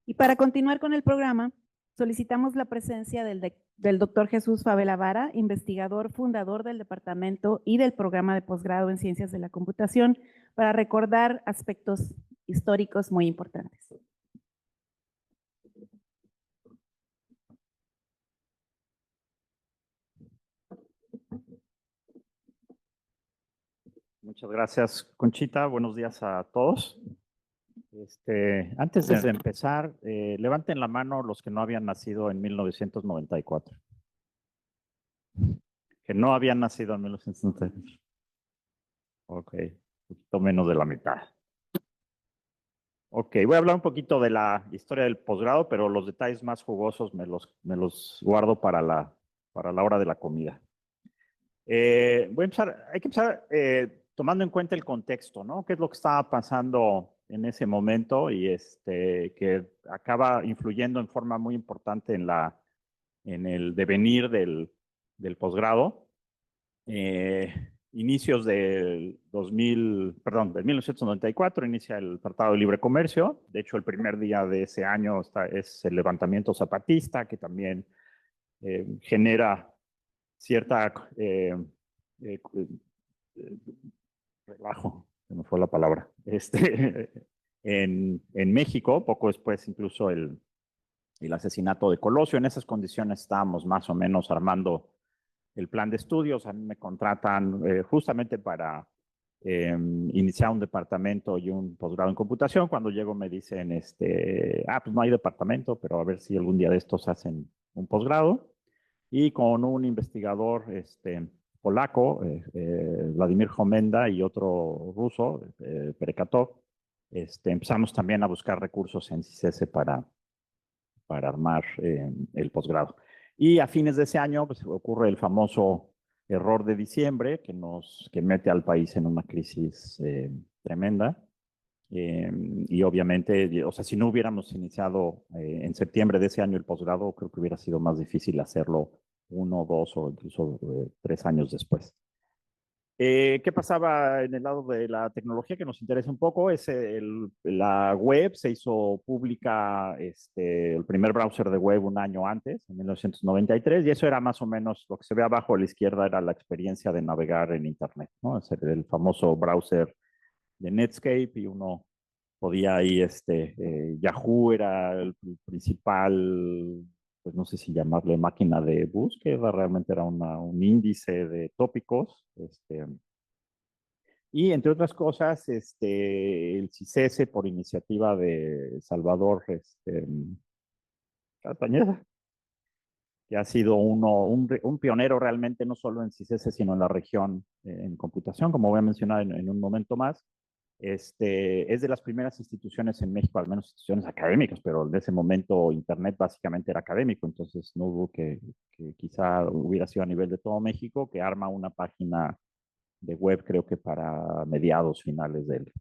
Y para continuar con el programa, solicitamos la presencia del doctor Jesús Favela Vara, investigador fundador del departamento y del programa de posgrado en Ciencias de la Computación, para recordar aspectos históricos muy importantes. Muchas gracias, Conchita. Buenos días a todos. Antes de empezar, levanten la mano los que no habían nacido en 1994. Que no habían nacido en 1994. Ok, un poquito menos de la mitad. Ok, voy a hablar un poquito de la historia del posgrado, pero los detalles más jugosos me los guardo para la hora de la comida. Voy a empezar, hay que empezar tomando en cuenta el contexto, ¿no? ¿Qué es lo que estaba pasando en ese momento y que acaba influyendo en forma muy importante en el devenir del posgrado? Inicios del 1994 inicia el Tratado de Libre Comercio. De hecho, el primer día de ese año es el levantamiento zapatista, que también genera cierta relajo, se me fue la palabra, en México, poco después incluso el asesinato de Colosio. En esas condiciones estábamos más o menos armando el plan de estudios. A mí me contratan justamente para iniciar un departamento y un posgrado en computación. Cuando llego me dicen, pues no hay departamento, pero a ver si algún día de estos hacen un posgrado. Y con un investigador polaco, Vladimir Homenda, y otro ruso, Perekatov, empezamos también a buscar recursos en CICESE para armar el posgrado. Y a fines de ese año pues, ocurre el famoso error de diciembre que mete al país en una crisis tremenda. Y obviamente, o sea, si no hubiéramos iniciado en septiembre de ese año el posgrado, creo que hubiera sido más difícil hacerlo 1, 2 o incluso 3 años después. ¿Qué pasaba en el lado de la tecnología que nos interesa un poco? La web se hizo pública, el primer browser de web un año antes, en 1993, y eso era más o menos lo que se ve abajo a la izquierda, era la experiencia de navegar en Internet, ¿no? Es el famoso browser de Netscape, y uno podía ahí, Yahoo era el principal, pues no sé si llamarle máquina de búsqueda, realmente era un índice de tópicos, y entre otras cosas, el CICESE, por iniciativa de Salvador Castañeda, que ha sido un pionero realmente, no solo en CICESE, sino en la región en computación, como voy a mencionar en un momento más. Es de las primeras instituciones en México, al menos instituciones académicas, pero en ese momento Internet básicamente era académico, entonces no hubo que quizá hubiera sido a nivel de todo México, que arma una página de web, creo que para mediados finales del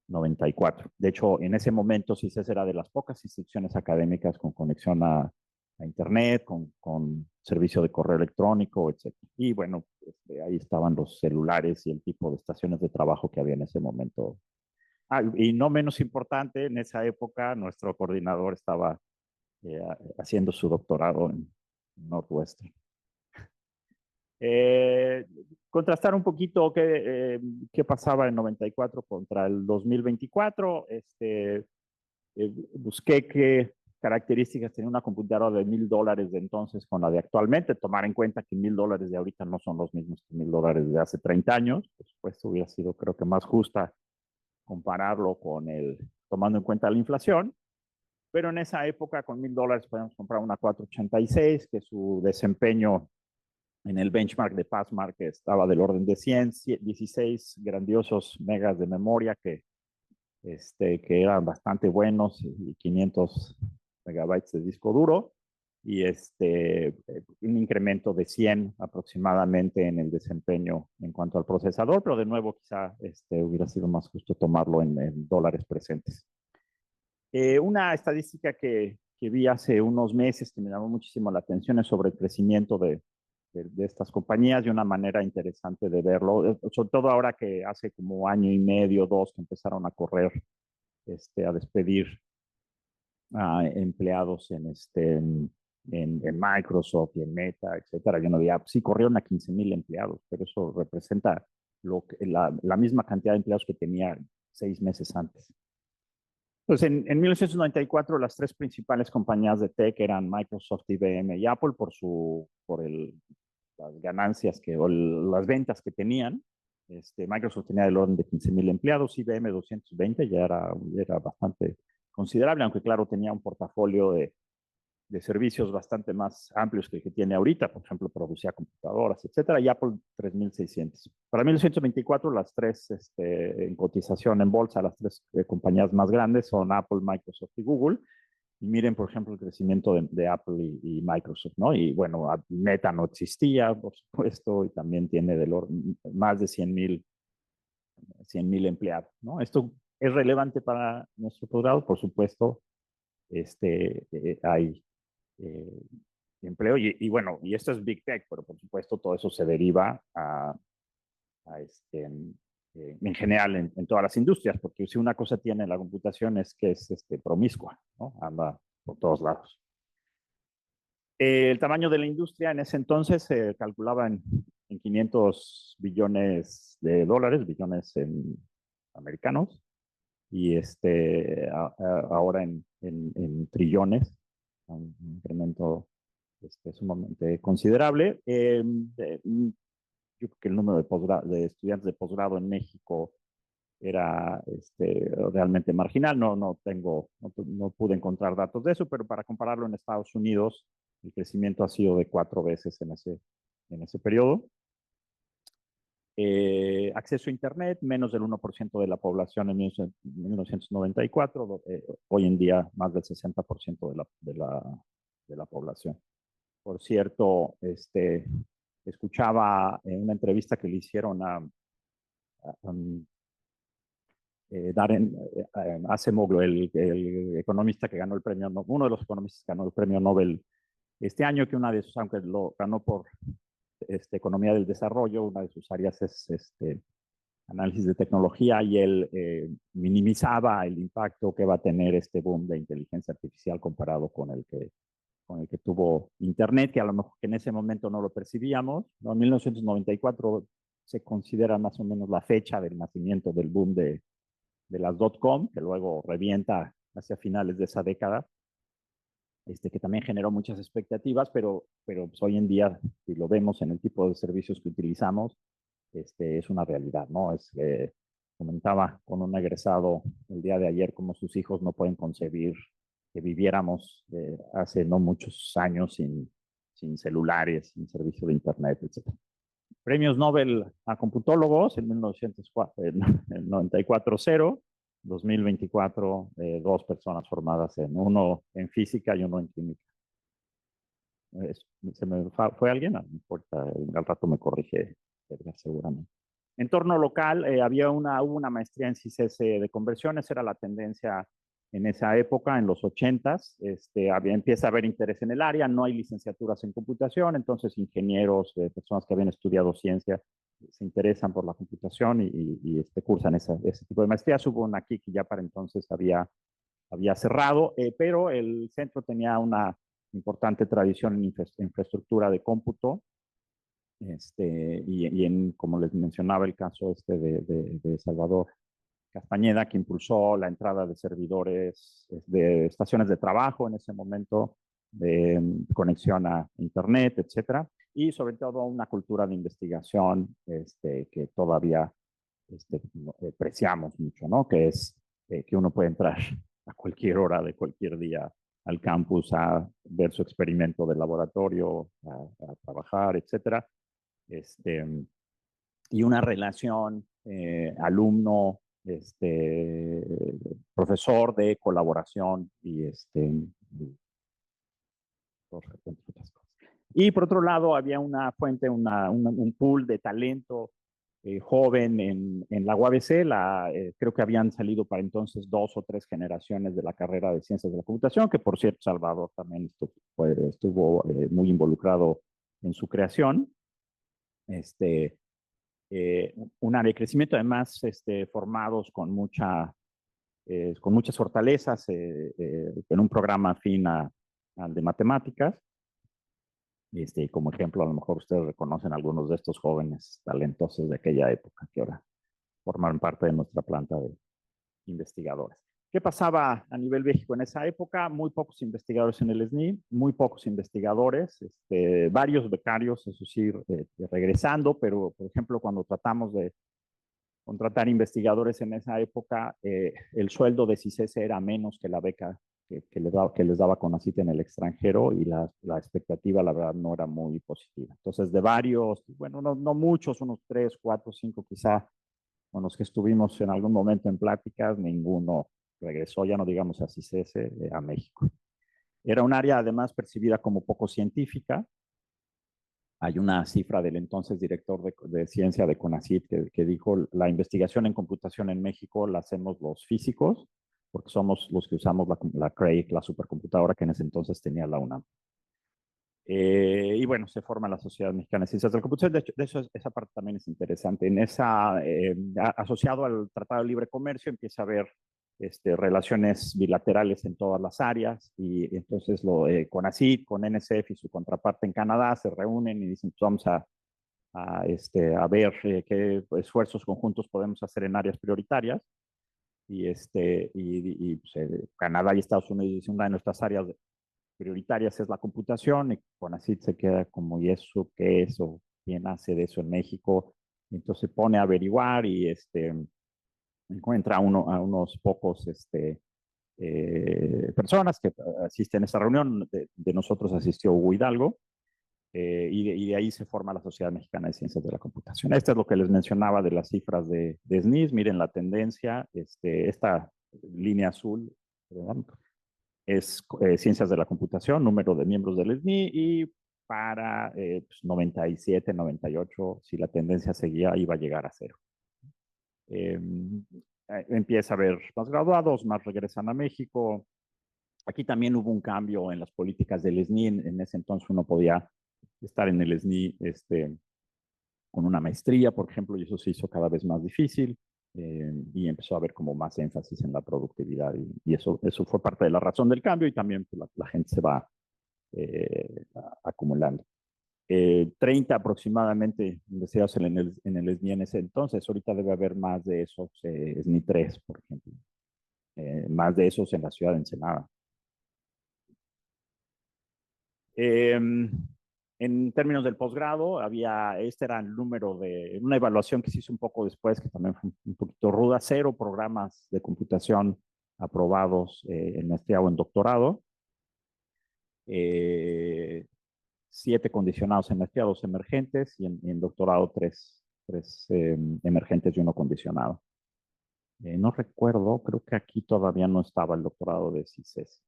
94. De hecho, en ese momento CICES era de las pocas instituciones académicas con conexión a Internet, con servicio de correo electrónico, etc. Y bueno, ahí estaban los celulares y el tipo de estaciones de trabajo que había en ese momento. Y no menos importante, en esa época nuestro coordinador estaba haciendo su doctorado en Northwestern. Contrastar un poquito qué pasaba en 94 contra el 2024. Busqué qué características tenía una computadora de $1,000 de entonces con la de actualmente. Tomar en cuenta que $1,000 de ahorita no son los mismos que $1,000 de hace 30 años. Por supuesto, hubiera sido, creo que, más justa compararlo tomando en cuenta la inflación. Pero en esa época, con $1,000 podíamos comprar una 486, que su desempeño en el benchmark de Passmark estaba del orden de 16 grandiosos megas de memoria que eran bastante buenos, y 500 megabytes de disco duro, y un incremento de 100 aproximadamente en el desempeño en cuanto al procesador, pero de nuevo quizá hubiera sido más justo tomarlo en dólares presentes. Una estadística que vi hace unos meses que me llamó muchísimo la atención es sobre el crecimiento de estas compañías, y una manera interesante de verlo, sobre todo ahora que hace como año y medio, 2, que empezaron a correr, a despedir empleados en Microsoft y en Meta, etcétera. Yo no había, sí corrieron a 15,000 empleados, pero eso representa la misma cantidad de empleados que tenía 6 meses antes. Pues en 1994 las tres principales compañías de tech eran Microsoft, IBM y Apple las ganancias o las ventas que tenían. Microsoft tenía del orden de 15,000 empleados, IBM 220, ya era bastante considerable, aunque claro tenía un portafolio de servicios bastante más amplios que el que tiene ahorita, por ejemplo, producía computadoras, etcétera, y Apple 3,600. Para 1924, las tres en cotización en bolsa, las tres compañías más grandes son Apple, Microsoft y Google. Y miren, por ejemplo, el crecimiento de Apple y Microsoft, ¿no? Y bueno, Meta no existía, por supuesto, y también tiene más de 100,000 empleados, ¿no? Esto es relevante para nuestro posgrado, por supuesto, hay empleo y bueno, y esto es Big Tech, pero por supuesto todo eso se deriva en general en todas las industrias, porque si una cosa tiene la computación es que es promiscua, ¿no? Anda por todos lados. El tamaño de la industria en ese entonces se calculaba en 500 billones de dólares, billones americanos, y ahora en trillones, un incremento sumamente considerable. Yo creo que el número de estudiantes de posgrado en México era realmente marginal. No pude encontrar datos de eso, pero para compararlo en Estados Unidos, el crecimiento ha sido de 4 veces en ese periodo. Acceso a Internet, menos del 1% de la población en 1994, hoy en día más del 60% de la población. Por cierto, escuchaba en una entrevista que le hicieron a Darren Acemoglu, el economista que ganó el premio, uno de los economistas que ganó el premio Nobel este año, que una de sus, aunque lo ganó por economía del desarrollo, una de sus áreas es análisis de tecnología, y él minimizaba el impacto que va a tener este boom de inteligencia artificial comparado con el que tuvo Internet, que a lo mejor en ese momento no lo percibíamos, ¿no? En 1994 se considera más o menos la fecha del nacimiento del boom de las .com, que luego revienta hacia finales de esa década, que también generó muchas expectativas, pero pues hoy en día, si lo vemos en el tipo de servicios que utilizamos, es una realidad, ¿no? Comentaba con un egresado el día de ayer cómo sus hijos no pueden concebir que viviéramos hace no muchos años sin celulares, sin servicio de Internet, etc. Premios Nobel a computólogos en 1994, 0. 2024, 2 personas formadas uno en física y uno en química. ¿Fue alguien? No importa, al rato me corrige, seguramente. Entorno local, hubo una maestría en CICES de conversiones, era la tendencia en esa época, en los 80s. Empieza a haber interés en el área, no hay licenciaturas en computación, entonces ingenieros, personas que habían estudiado ciencia, se interesan por la computación y cursan ese tipo de maestrías. Hubo una aquí que ya para entonces había cerrado, pero el centro tenía una importante tradición en infraestructura de cómputo, como les mencionaba, el caso de Salvador Castañeda, que impulsó la entrada de servidores de estaciones de trabajo en ese momento, de conexión a Internet, etcétera, y sobre todo una cultura de investigación que todavía apreciamos mucho, ¿no? Que es que uno puede entrar a cualquier hora de cualquier día al campus a ver su experimento de laboratorio, a trabajar, etcétera. Y una relación alumno, profesor de colaboración otras cosas. Y por otro lado, había una fuente, un pool de talento joven en la UABC. Creo que habían salido para entonces 2 o 3 generaciones de la carrera de Ciencias de la Computación, que por cierto Salvador también estuvo muy involucrado en su creación. Un área de crecimiento, además formados con mucha con muchas fortalezas en un programa afín al de matemáticas. Como ejemplo, a lo mejor ustedes reconocen algunos de estos jóvenes talentosos de aquella época que ahora forman parte de nuestra planta de investigadores. ¿Qué pasaba a nivel México en esa época? Muy pocos investigadores en el SNI, muy pocos investigadores, varios becarios, eso sí, regresando, pero por ejemplo, cuando tratamos de contratar investigadores en esa época, el sueldo de CICESE era menos que la beca que les daba CONACYT en el extranjero y la expectativa, la verdad, no era muy positiva. Entonces, de varios, bueno, no muchos, unos 3, 4, 5 quizá, con los que estuvimos en algún momento en pláticas, ninguno regresó, ya no digamos a CICESE, a México. Era un área además percibida como poco científica. Hay una cifra del entonces director de ciencia de CONACYT que dijo, la investigación en computación en México la hacemos los físicos, porque somos los que usamos la Cray, la supercomputadora que en ese entonces tenía la UNAM. Y bueno, se forma la Sociedad Mexicana de Ciencias de la Computación. De hecho, esa parte también es interesante. En esa, asociado al Tratado de Libre Comercio, empieza a haber relaciones bilaterales en todas las áreas, y entonces CONACYT, con NSF y su contraparte en Canadá se reúnen y dicen, pues vamos a ver qué esfuerzos conjuntos podemos hacer en áreas prioritarias. Y pues, Canadá y Estados Unidos dicen, una de nuestras áreas prioritarias es la computación, y CONACYT se queda como, ¿y eso qué es? ¿O quién hace de eso en México? Y entonces se pone a averiguar y encuentra a unos pocos personas que asisten a esta reunión. De nosotros asistió Hugo Hidalgo, y de ahí se forma la Sociedad Mexicana de Ciencias de la Computación. Esto es lo que les mencionaba de las cifras de SNIS. Miren la tendencia, esta línea azul, perdón, es Ciencias de la Computación, número de miembros del SNI, y para 97, 98, si la tendencia seguía, iba a llegar a cero. Empieza a haber más graduados, más regresan a México. Aquí también hubo un cambio en las políticas del SNI. En ese entonces uno podía estar en el SNI con una maestría, por ejemplo, y eso se hizo cada vez más difícil. Y empezó a haber como más énfasis en la productividad, y eso fue parte de la razón del cambio, y también pues, la gente se va acumulando. 30 aproximadamente investigados en el SNI en ese entonces. Ahorita debe haber más de esos, SNI 3, por ejemplo. Más de esos en la ciudad de Ensenada. En términos del posgrado, era el número de una evaluación que se hizo un poco después, que también fue un poquito ruda: 0 programas de computación aprobados en maestría o en doctorado, 7 condicionados en maestría, 2 emergentes, y en doctorado 3 emergentes y 1 condicionado. No recuerdo, creo que aquí todavía no estaba el doctorado de CICES.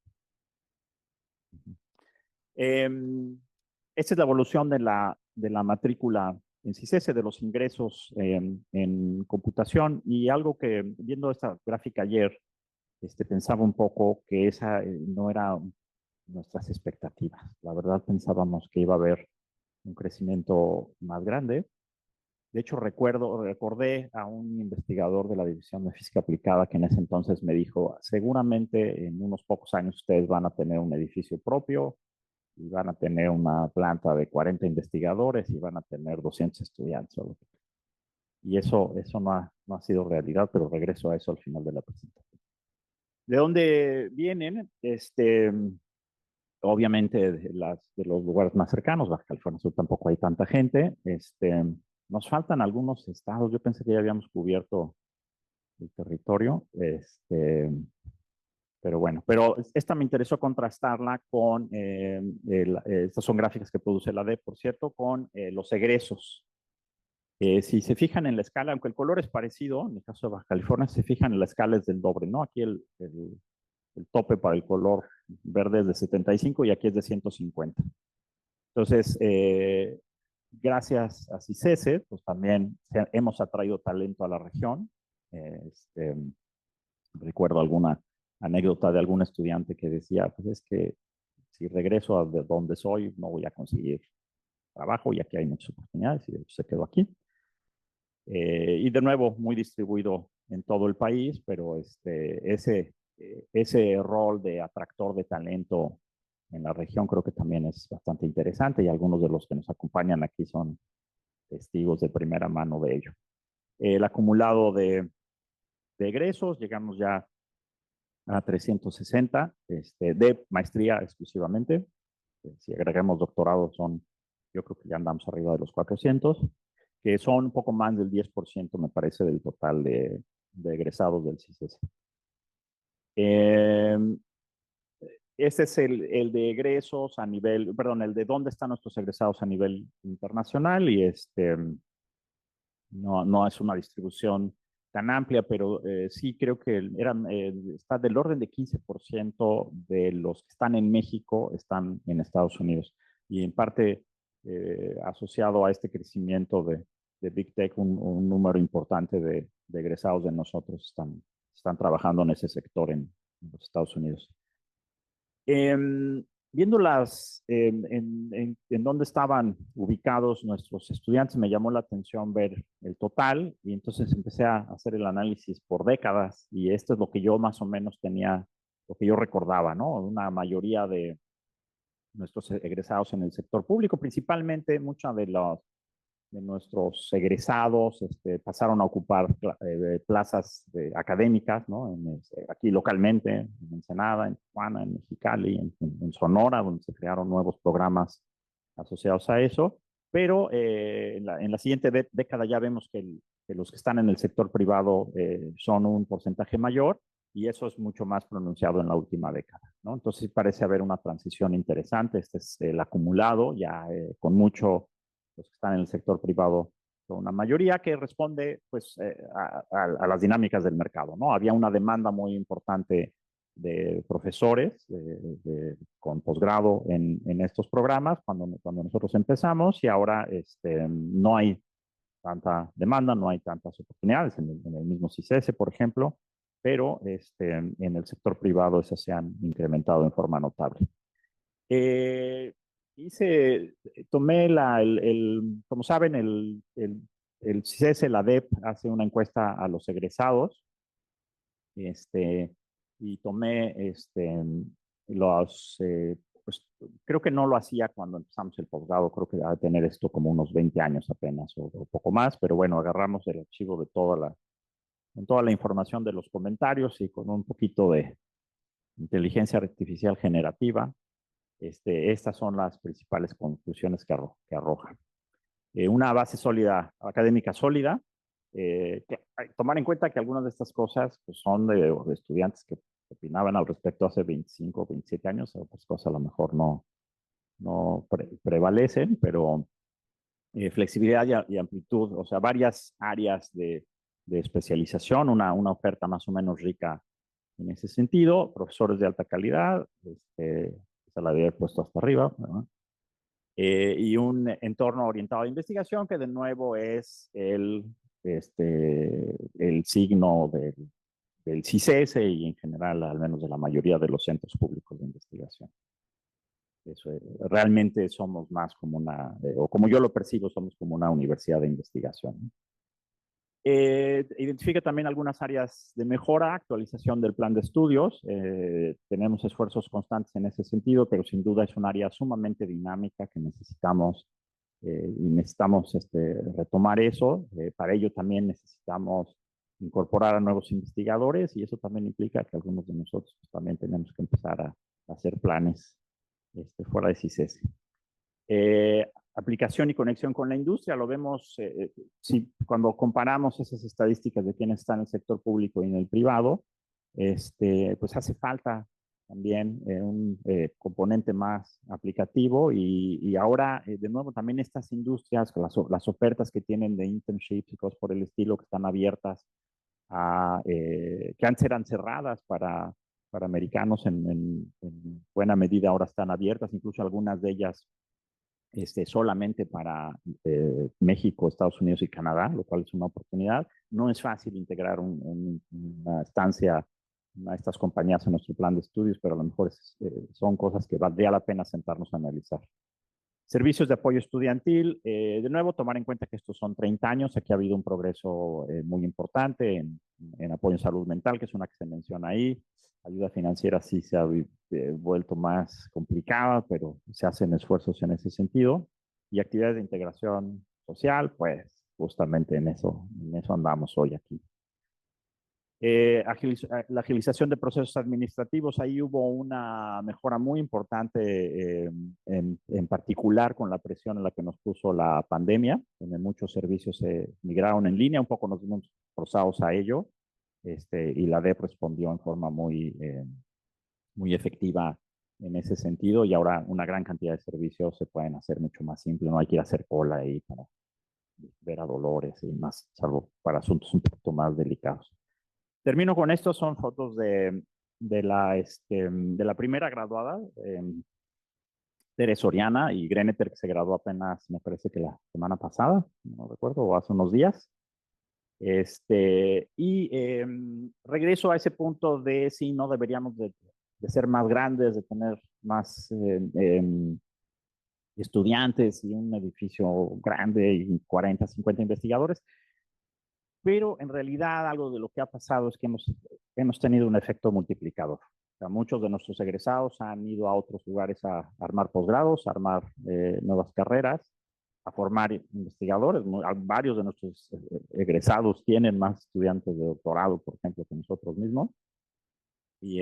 Esta es la evolución de la matrícula en CICESE, de los ingresos en computación, y algo que, viendo esta gráfica ayer, pensaba un poco que esa no era nuestras expectativas. La verdad, pensábamos que iba a haber un crecimiento más grande. De hecho, recordé a un investigador de la División de Física Aplicada que en ese entonces me dijo, seguramente en unos pocos años ustedes van a tener un edificio propio, y van a tener una planta de 40 investigadores, y van a tener 200 estudiantes. Y eso no ha sido realidad, pero regreso a eso al final de la presentación. ¿De dónde vienen? Obviamente de los lugares más cercanos. Baja California Sur tampoco hay tanta gente. Nos faltan algunos estados. Yo pensé que ya habíamos cubierto el territorio. Pero bueno, esta me interesó contrastarla con, estas son gráficas que produce la DEP, por cierto, con los egresos. Si se fijan en la escala, aunque el color es parecido, en el caso de Baja California, se fijan en la escala es del doble, ¿no? Aquí el tope para el color verde es de 75 y aquí es de 150. Entonces, gracias a CICESE, pues también hemos atraído talento a la región. Recuerdo alguna anécdota de algún estudiante que decía, pues es que si regreso a donde soy, no voy a conseguir trabajo, y aquí hay muchas oportunidades, y se quedó aquí. Y de nuevo, muy distribuido en todo el país, pero ese rol de atractor de talento en la región creo que también es bastante interesante y algunos de los que nos acompañan aquí son testigos de primera mano de ello. El acumulado de egresos, llegamos ya a 360 de maestría exclusivamente. Si agregamos doctorado yo creo que ya andamos arriba de los 400, que son un poco más del 10%, me parece, del total de egresados del CICES. Este es el de egresos a nivel, perdón, el de dónde están nuestros egresados a nivel internacional y no es una distribución tan amplia, pero sí creo que está del orden de 15% de los que están en México están en Estados Unidos. Y en parte asociado a este crecimiento de Big Tech, un número importante de egresados de nosotros están trabajando en ese sector en los Estados Unidos. Viendo en dónde estaban ubicados nuestros estudiantes, me llamó la atención ver el total y entonces empecé a hacer el análisis por décadas y esto es lo que yo más o menos tenía, lo que yo recordaba, ¿no? Una mayoría de nuestros egresados en el sector público, principalmente muchos de nuestros egresados pasaron a ocupar plazas académicas, ¿no? Aquí localmente, en Ensenada, en Tijuana, en Mexicali, en Sonora, donde se crearon nuevos programas asociados a eso. Pero en la siguiente década ya vemos que los que están en el sector privado son un porcentaje mayor y eso es mucho más pronunciado en la última década, ¿no? Entonces parece haber una transición interesante. Este es el acumulado, ya con mucho los que están en el sector privado son una mayoría que responde pues, a las dinámicas del mercado, ¿no? Había una demanda muy importante de profesores con posgrado en estos programas cuando nosotros empezamos y ahora no hay tanta demanda, no hay tantas oportunidades en el mismo CICES, por ejemplo, pero en el sector privado esas se han incrementado en forma notable. Tomé como saben, el CICES, la DEP, hace una encuesta a los egresados, y tomé pues creo que no lo hacía cuando empezamos el posgrado, creo que debe tener esto como unos 20 años apenas o poco más, pero bueno, agarramos el archivo de toda la información de los comentarios y con un poquito de inteligencia artificial generativa, estas son las principales conclusiones que arrojan. Una base sólida, académica sólida, tomar en cuenta que algunas de estas cosas pues, son de estudiantes que opinaban al respecto hace 25 o 27 años, otras cosas a lo mejor no prevalecen, pero flexibilidad y amplitud, o sea, varias áreas de especialización, una oferta más o menos rica en ese sentido, profesores de alta calidad, esa la había puesto hasta arriba, ¿no? Y un entorno orientado a investigación que de nuevo es el signo del CICES y en general al menos de la mayoría de los centros públicos de investigación. Eso, realmente somos más como o como yo lo percibo, somos como una universidad de investigación, ¿no? Identifica también algunas áreas de mejora, actualización del plan de estudios. Tenemos esfuerzos constantes en ese sentido, pero sin duda es un área sumamente dinámica que necesitamos retomar eso. Para ello también necesitamos incorporar a nuevos investigadores y eso también implica que algunos de nosotros pues, también tenemos que empezar a hacer planes fuera de CICES. Aplicación y conexión con la industria, lo vemos cuando comparamos esas estadísticas de quienes están en el sector público y en el privado, pues hace falta también un componente más aplicativo y ahora de nuevo también estas industrias, las ofertas que tienen de internships y cosas por el estilo que están abiertas que antes eran cerradas para americanos en buena medida ahora están abiertas, incluso algunas de ellas solamente para México, Estados Unidos y Canadá, lo cual es una oportunidad. No es fácil integrar una estancia a estas compañías en nuestro plan de estudios, pero a lo mejor son cosas que valdría la pena sentarnos a analizar. Servicios de apoyo estudiantil, de nuevo, tomar en cuenta que estos son 30 años, aquí ha habido un progreso muy importante en apoyo en salud mental, que es una que se menciona ahí. Ayuda financiera sí se ha vuelto más complicada, pero se hacen esfuerzos en ese sentido. Y actividades de integración social, pues justamente en eso andamos hoy aquí. La agilización de procesos administrativos, ahí hubo una mejora muy importante, en particular con la presión en la que nos puso la pandemia, donde muchos servicios se migraron en línea, un poco nos vimos forzados a ello, y la DEP respondió en forma muy efectiva en ese sentido, y ahora una gran cantidad de servicios se pueden hacer mucho más simple, no hay que ir a hacer cola ahí para ver a dolores y más, salvo para asuntos un poquito más delicados. Termino con esto, son fotos de la primera graduada, Tere Soriana y Greneter, que se graduó apenas, me parece que la semana pasada, no recuerdo, o hace unos días. Regreso a ese punto de si no deberíamos de ser más grandes, de tener más estudiantes y un edificio grande y 40, 50 investigadores. Pero en realidad algo de lo que ha pasado es que hemos tenido un efecto multiplicador. O sea, muchos de nuestros egresados han ido a otros lugares a armar posgrados, a armar nuevas carreras, a formar investigadores. Varios de nuestros egresados tienen más estudiantes de doctorado, por ejemplo, que nosotros mismos. Y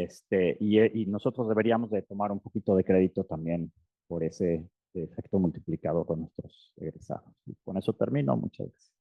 nosotros deberíamos de tomar un poquito de crédito también por ese efecto multiplicador con nuestros egresados. Y con eso termino. Muchas gracias.